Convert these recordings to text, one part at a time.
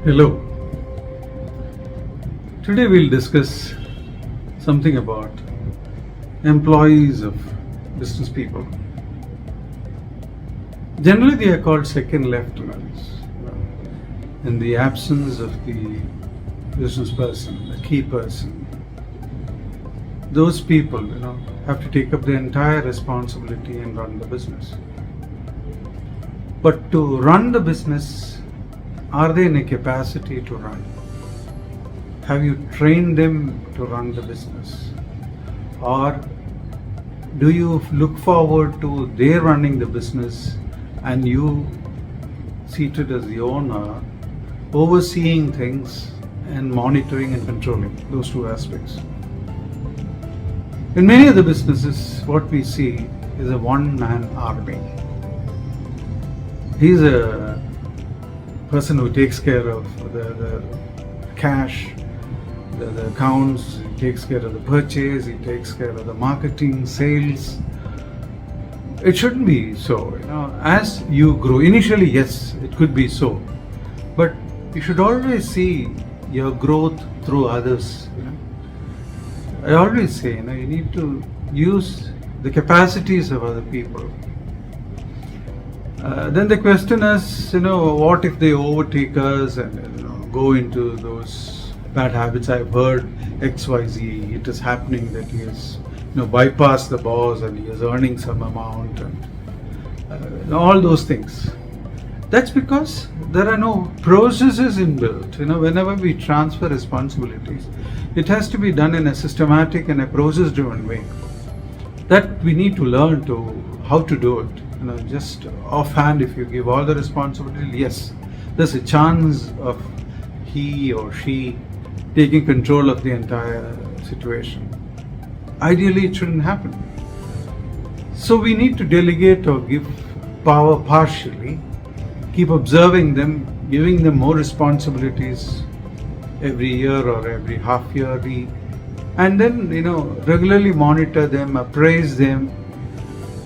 Hello. Today we'll discuss something about employees of business people. Generally, they are called second lieutenants. In the absence of the business person, the key person, those people, have to take up the entire responsibility and run the business. But to run the business, are they in a capacity to run? Have you trained them to run the business? Or do you look forward to their running the business and you seated as the owner, overseeing things and monitoring and controlling those two aspects? In many of the businesses, what we see is a one-man army. He's a person who takes care of the cash, the accounts, he takes care of the purchase, he takes care of the marketing, sales. It shouldn't be so. As you grow, initially, yes, it could be so. But you should always see your growth through others. I always say, you need to use the capacities of other people. Then the question is, what if they overtake us and go into those bad habits? I've heard XYZ, it is happening that he has bypassed the boss and he is earning some amount and all those things. That's because there are no processes inbuilt. Whenever we transfer responsibilities, it has to be done in a systematic and a process-driven way. That we need to learn how to do it. Just offhand, if you give all the responsibility, yes, there's a chance of he or she taking control of the entire situation. Ideally, it shouldn't happen. So we need to delegate or give power partially, keep observing them, giving them more responsibilities every year or every half yearly, and then regularly monitor them, appraise them,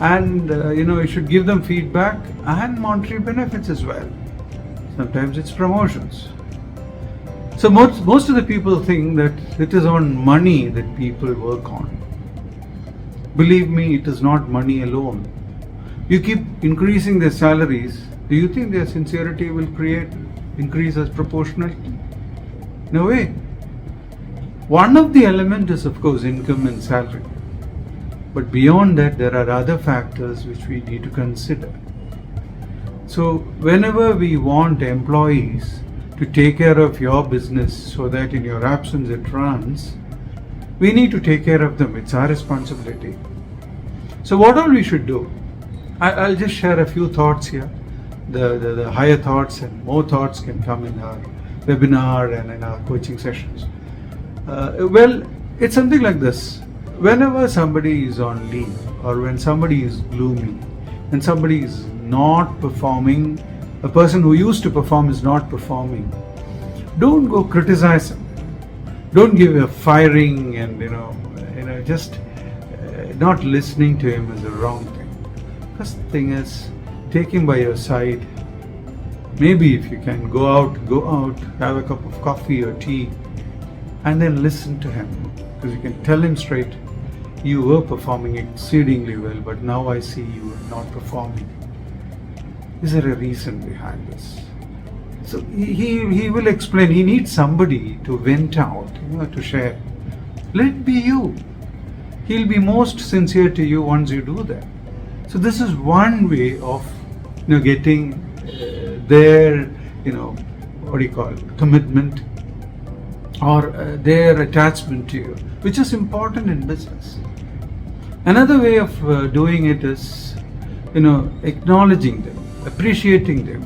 and you should give them feedback and monetary benefits as well. Sometimes it's promotions. So most of the people think that it is on money that people work on. Believe me, it is not money alone. You keep increasing their salaries, do you think their sincerity will increase as proportionally? No way. One of the elements is, of course, income and salary. But beyond that, there are other factors which we need to consider. So whenever we want employees to take care of your business so that in your absence it runs, we need to take care of them. It's our responsibility. So what all we should do? I'll just share a few thoughts here. The higher thoughts and more thoughts can come in our webinar and in our coaching sessions. Well, it's something like this. Whenever somebody is on leave or when somebody is gloomy and somebody is not performing, a person who used to perform is not performing, don't go criticize him. Don't give a firing and just not listening to him is the wrong thing. First thing is, take him by your side. Maybe if you can go out, have a cup of coffee or tea, and then listen to him. Because you can tell him straight, you were performing exceedingly well, but now I see you are not performing. Is there a reason behind this? So he will explain. He needs somebody to vent out, to share. Let it be you. He'll be most sincere to you once you do that. So this is one way of getting their commitment or their attachment to you, which is important in business. Another way of doing it is acknowledging them, appreciating them.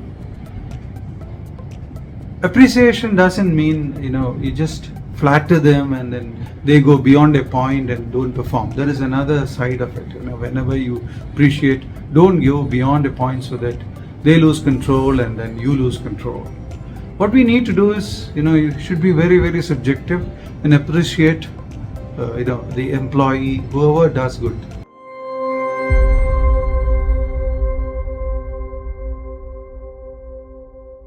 Appreciation doesn't mean you just flatter them and then they go beyond a point and don't perform. There is another side of it. Whenever you appreciate, don't go beyond a point so that they lose control and then you lose control. What we need to do is, you should be very, very subjective and appreciate, the employee, whoever does good.